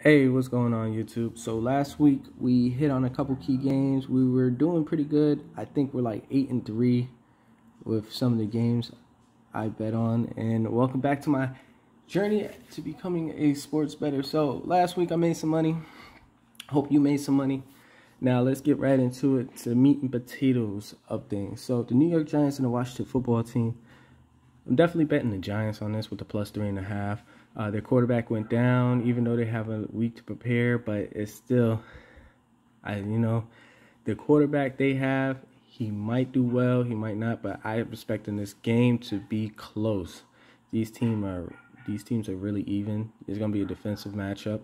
Hey, what's going on YouTube? So last week we hit on a couple key games. We were doing pretty good. I think we're like 8-3 with some of the games I bet on. And welcome back to my journey to becoming a sports bettor. So last week I made some money. Hope you made some money. Now let's get right into it, to meat and potatoes of things. So the New York Giants and the Washington football team. I'm definitely betting the Giants on this with the plus 3.5. Their quarterback went down, even though they have a week to prepare, but it's still, the quarterback they have, he might do well, he might not, but I'm expecting this game to be close. These teams are really even. It's going to be a defensive matchup,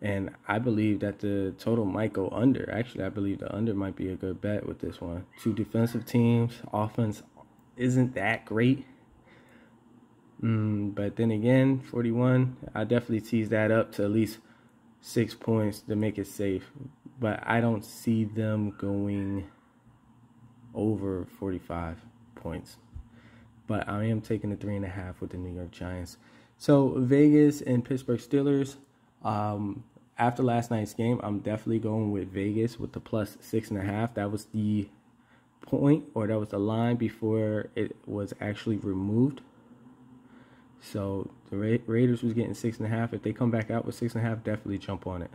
and I believe that the total might go under. Actually, I believe the under might be a good bet with this one. Two defensive teams, offense isn't that great. But then again, 41, I definitely tease that up to at least 6 points to make it safe. But I don't see them going over 45 points. But I am taking the 3.5 with the New York Giants. So Vegas and Pittsburgh Steelers. After last night's game, I'm definitely going with Vegas with the plus 6.5. That was the point, or that was the line before it was actually removed. So the Raiders was getting 6.5. If they come back out with 6.5, definitely jump on it.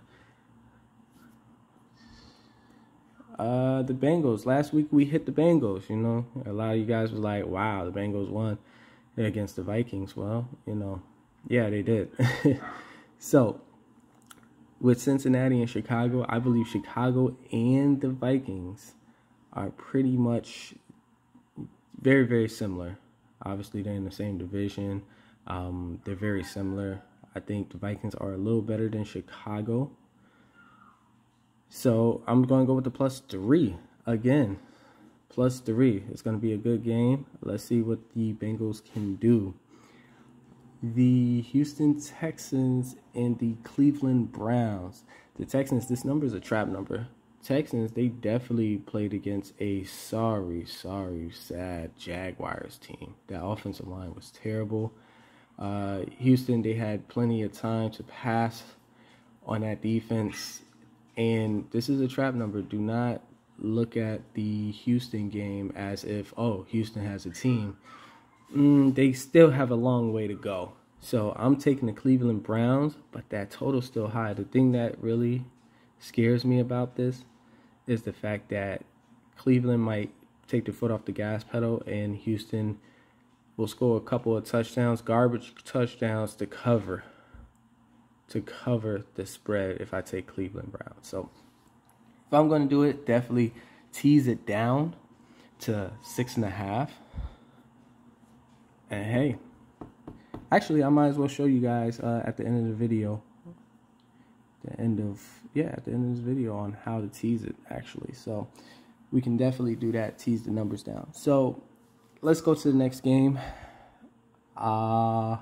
The Bengals. Last week we hit the Bengals. A lot of you guys was like, "Wow, the Bengals won against the Vikings." Well, yeah, they did. So with Cincinnati and Chicago, I believe Chicago and the Vikings are pretty much very, very similar. Obviously, they're in the same division. They're very similar. I think the Vikings are a little better than Chicago. So I'm going to go with the plus 3 again. Plus 3. It's going to be a good game. Let's see what the Bengals can do. The Houston Texans and the Cleveland Browns. The Texans, this number is a trap number. Texans, they definitely played against a sorry, sad Jaguars team. That offensive line was terrible. Houston, they had plenty of time to pass on that defense. And this is a trap number. Do not look at the Houston game as if, oh, Houston has a team. They still have a long way to go. So I'm taking the Cleveland Browns, but that total's still high. The thing that really scares me about this is the fact that Cleveland might take their foot off the gas pedal and Houston will score a couple of touchdowns, garbage touchdowns to cover the spread if I take Cleveland Browns. So if I'm going to do it, definitely tease it down to 6.5. And hey, actually, I might as well show you guys at the end of the video. At the end of this video on how to tease it, actually. So we can definitely do that, tease the numbers down. So let's go to the next game. LA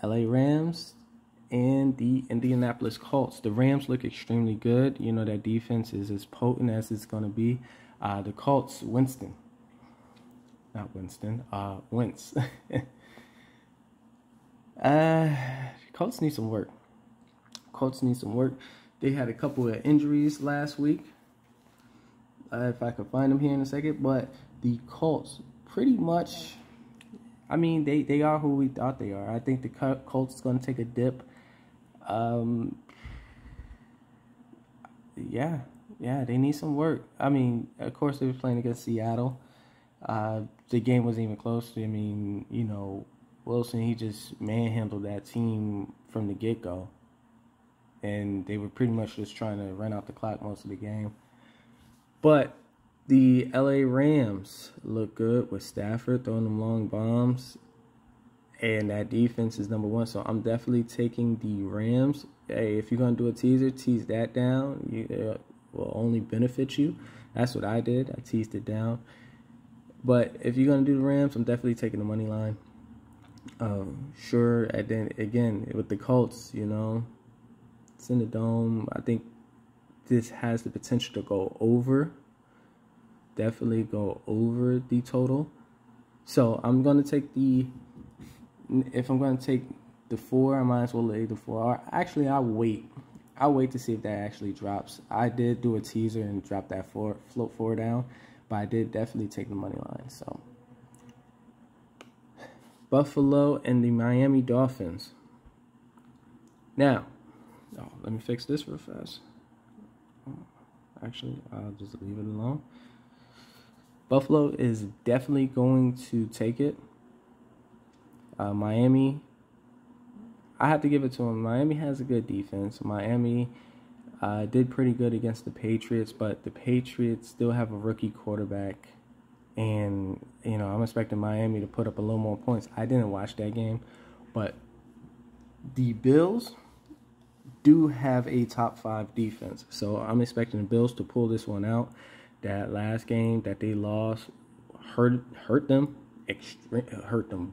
Rams and the Indianapolis Colts. The Rams look extremely good. That defense is as potent as it's going to be. The Colts, Wentz. Colts need some work. They had a couple of injuries last week. If I could find them here in a second. But the Colts pretty much, they are who we thought they are. I think the Colts is going to take a dip. Yeah, they need some work. Of course, they were playing against Seattle. The game wasn't even close. Wilson, he just manhandled that team from the get-go. And they were pretty much just trying to run out the clock most of the game. But the LA Rams look good with Stafford throwing them long bombs. And that defense is number one. So I'm definitely taking the Rams. Hey, if you're going to do a teaser, tease that down. It will only benefit you. That's what I did. I teased it down. But if you're going to do the Rams, I'm definitely taking the money line. Sure, and then again, with the Colts, it's in the dome. I think this has the potential to go over. Definitely go over the total. So I'm going to take if I'm going to take the 4. I might as well lay the 4. Or actually, I'll wait. I'll wait to see if that actually drops. I did do a teaser and drop that float 4 down, but I did definitely take the money line. So Buffalo and the Miami Dolphins. Now, let me fix this real fast. Actually, I'll just leave it alone. Buffalo is definitely going to take it. Miami, I have to give it to them. Miami has a good defense. Miami did pretty good against the Patriots, but the Patriots still have a rookie quarterback. And, you know, I'm expecting Miami to put up a little more points. I didn't watch that game, but the Bills do have a top 5 defense. So I'm expecting the Bills to pull this one out. That last game that they lost hurt them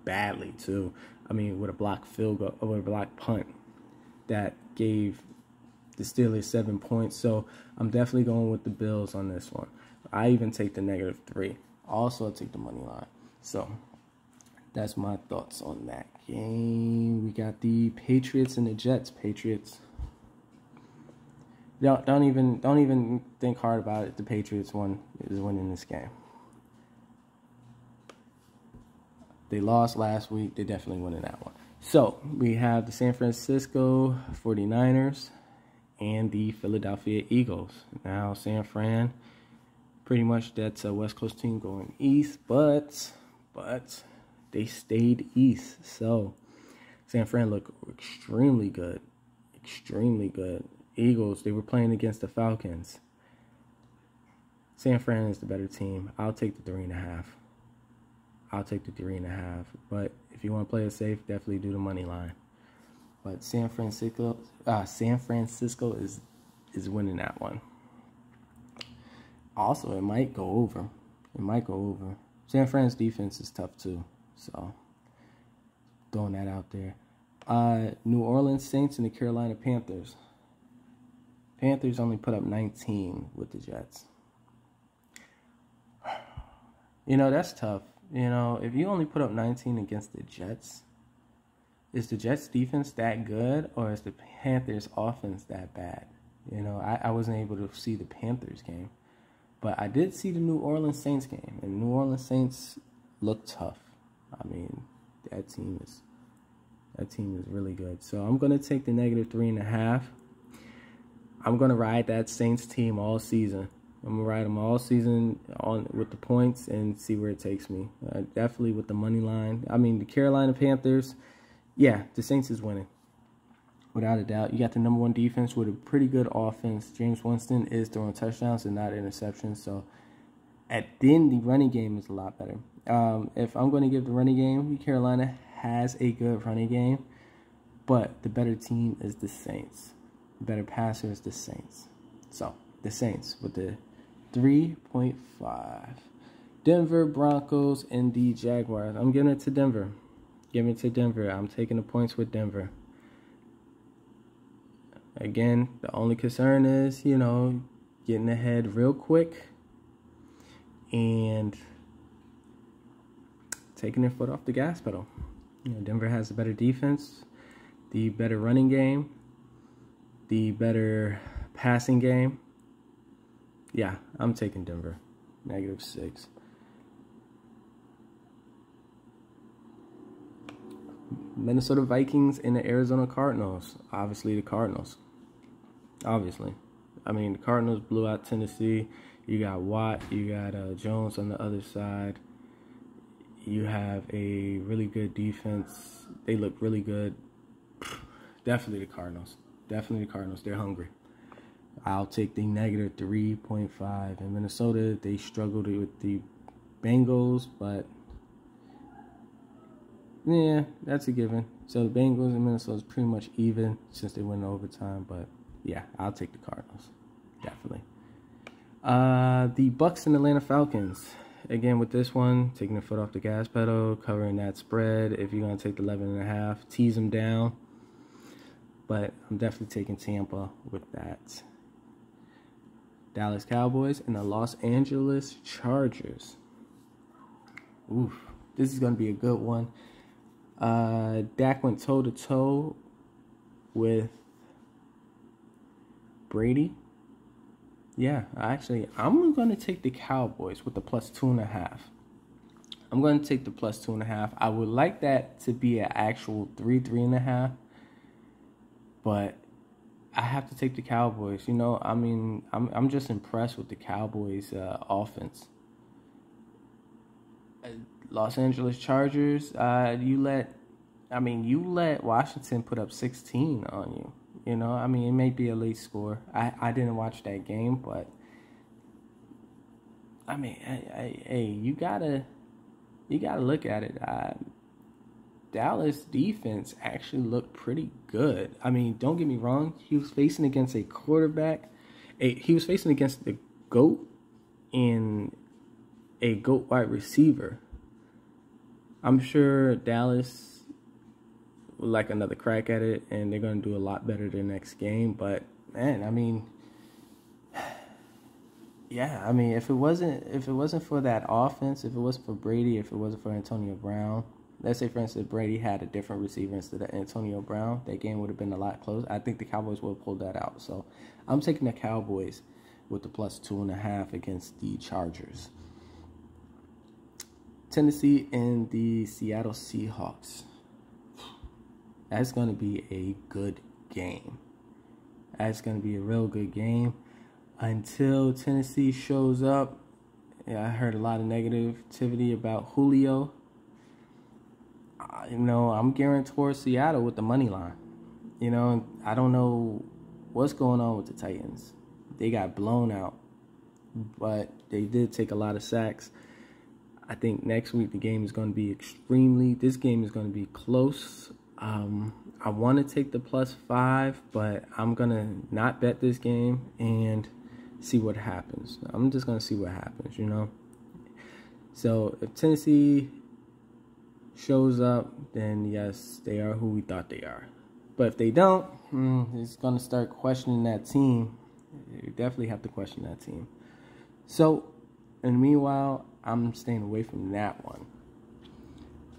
badly too. I mean, with a blocked field goal or a blocked punt that gave the Steelers 7 points. So I'm definitely going with the Bills on this one. I even take the -3. Also, I take the money line. So that's my thoughts on that game. We got the Patriots and the Jets. Patriots. Don't even think hard about it. The Patriots is winning this game. They lost last week. They're definitely winning that one. So we have the San Francisco 49ers and the Philadelphia Eagles. Now San Fran, pretty much that's a West Coast team going east, but they stayed east. So San Fran looked extremely good. Extremely good. Eagles, they were playing against the Falcons. San Fran is the better team. I'll take the 3.5. I'll take the 3.5. But if you want to play it safe, definitely do the money line. But San Francisco is winning that one. Also, it might go over. It might go over. San Fran's defense is tough too. So throwing that out there. New Orleans Saints and the Carolina Panthers. Panthers only put up 19 with the Jets. You know, that's tough. You know, if you only put up 19 against the Jets, is the Jets defense that good or is the Panthers offense that bad? You know, I wasn't able to see the Panthers game, but I did see the New Orleans Saints game, and New Orleans Saints look tough. I mean, that team is really good. So I'm going to take the -3.5. I'm going to ride that Saints team all season. I'm going to ride them all season on with the points and see where it takes me. Definitely with the money line. I mean, the Carolina Panthers, yeah, the Saints is winning. Without a doubt. You got the #1 defense with a pretty good offense. James Winston is throwing touchdowns and not interceptions. So, then the running game is a lot better. If I'm going to give the running game, Carolina has a good running game. But the better team is the Saints. The better passer is the Saints. So, the Saints with the 3.5. Denver Broncos and the Jaguars. I'm giving it to Denver. Give it to Denver. I'm taking the points with Denver. Again, the only concern is, you know, getting ahead real quick and taking their foot off the gas pedal. You know, Denver has the better defense, the better running game, the better passing game. Yeah, I'm taking Denver. -6. Minnesota Vikings and the Arizona Cardinals. Obviously, the Cardinals. Obviously. I mean, the Cardinals blew out Tennessee. You got Watt. You got Jones on the other side. You have a really good defense. They look really good. Definitely the Cardinals. Definitely the Cardinals. They're hungry. I'll take the -3.5. In Minnesota, they struggled with the Bengals, but yeah, that's a given. So the Bengals and Minnesota is pretty much even since they went in overtime, but yeah, I'll take the Cardinals. Definitely. The Bucks and Atlanta Falcons. Again, with this one, taking the foot off the gas pedal, covering that spread. If you're going to take the 11.5, tease them down. But I'm definitely taking Tampa with that. Dallas Cowboys and the Los Angeles Chargers. Oof, this is going to be a good one. Dak went toe-to-toe with Brady. Yeah, actually, I'm going to take the Cowboys with the plus 2.5. I'm going to take the plus 2.5. I would like that to be an actual 3.5. But I have to take the Cowboys. You know, I mean, I'm just impressed with the Cowboys' offense. Los Angeles Chargers, you let Washington put up 16 on you. You know, I mean, it may be a late score. I didn't watch that game, but I mean, hey, you gotta look at it. Dallas defense actually looked pretty good. I mean, don't get me wrong. He was facing against a quarterback. He was facing against the GOAT and a GOAT wide receiver. I'm sure Dallas would like another crack at it, and they're going to do a lot better the next game. But, man, I mean, yeah, I mean, if it wasn't for that offense, if it wasn't for Brady, if it wasn't for Antonio Brown, let's say, for instance, Brady had a different receiver instead of Antonio Brown, that game would have been a lot closer. I think the Cowboys would have pulled that out. So I'm taking the Cowboys with the plus 2.5 against the Chargers. Tennessee and the Seattle Seahawks. That's going to be a good game. That's going to be a real good game. Until Tennessee shows up, I heard a lot of negativity about Julio. You know, I'm gearing towards Seattle with the money line. You know, I don't know what's going on with the Titans. They got blown out, but they did take a lot of sacks. I think next week the game is going to be this game is going to be close. I want to take the plus 5, but I'm going to not bet this game and see what happens. I'm just going to see what happens, you know. So if Tennessee shows up, then yes, they are who we thought they are. But if they don't, it's going to start questioning that team. You definitely have to question that team. So, and meanwhile, I'm staying away from that one.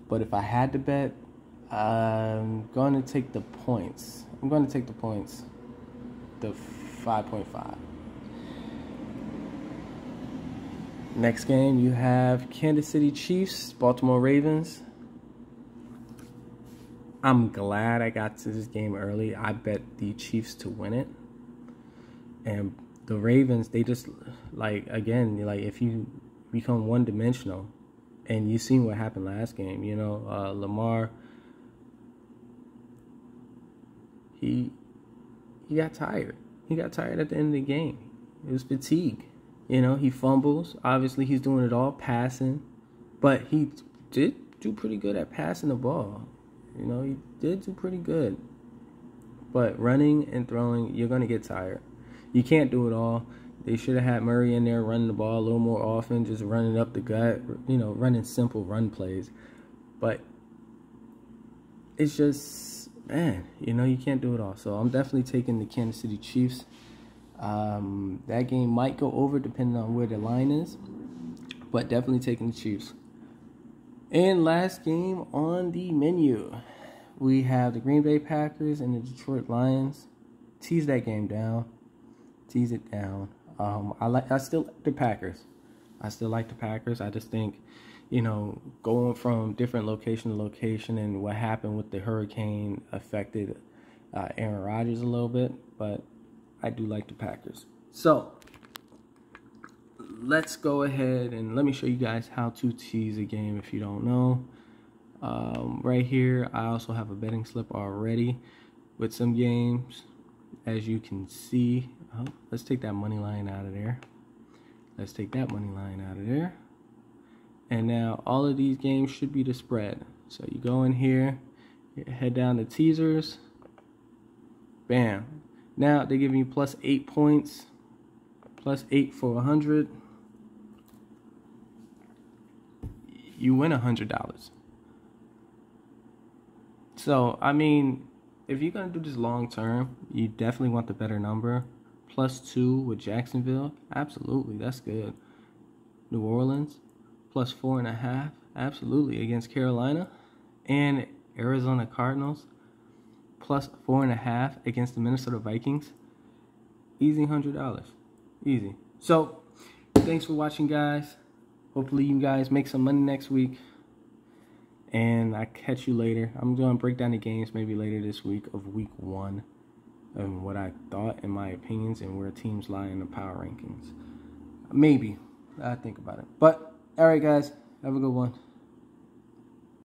But if I had to bet, I'm going to take the points. I'm going to take the points, the 5.5. Next game, you have Kansas City Chiefs, Baltimore Ravens. I'm glad I got to this game early. I bet the Chiefs to win it. And the Ravens, they just, like, again, like, if you become one-dimensional, and you seen what happened last game, you know, Lamar, he got tired. He got tired at the end of the game. It was fatigue. You know, he fumbles. Obviously, he's doing it all, passing. But he did do pretty good at passing the ball. You know, he did do pretty good. But running and throwing, you're going to get tired. You can't do it all. They should have had Murray in there running the ball a little more often, just running up the gut, you know, running simple run plays. But it's just, man, you know, you can't do it all. So I'm definitely taking the Kansas City Chiefs. That game might go over depending on where the line is, but definitely taking the Chiefs. And last game on the menu, we have the Green Bay Packers and the Detroit Lions. Tease that game down. Tease it down. I still like the Packers. I still like the Packers. I just think, you know, going from different location to location and what happened with the hurricane affected Aaron Rodgers a little bit, but I do like the Packers. So let's go ahead and let me show you guys how to tease a game if you don't know. Right here, I also have a betting slip already with some games. As you can see, let's take that money line out of there. Let's take that money line out of there. And now all of these games should be the spread. So you go in here, head down to teasers. Bam. Now they're giving you plus 8 points. Plus 8 for 100. You win $100. So, I mean, if you're going to do this long term, you definitely want the better number. Plus 2 with Jacksonville. Absolutely, that's good. New Orleans. Plus 4.5. Absolutely, against Carolina. And Arizona Cardinals plus 4.5 against the Minnesota Vikings. Easy $100. Easy. So, thanks for watching, guys. Hopefully you guys make some money next week. And I catch you later. I'm going to break down the games maybe later this week of week 1. And what I thought and my opinions and where teams lie in the power rankings. Maybe. I think about it. But, alright guys. Have a good one.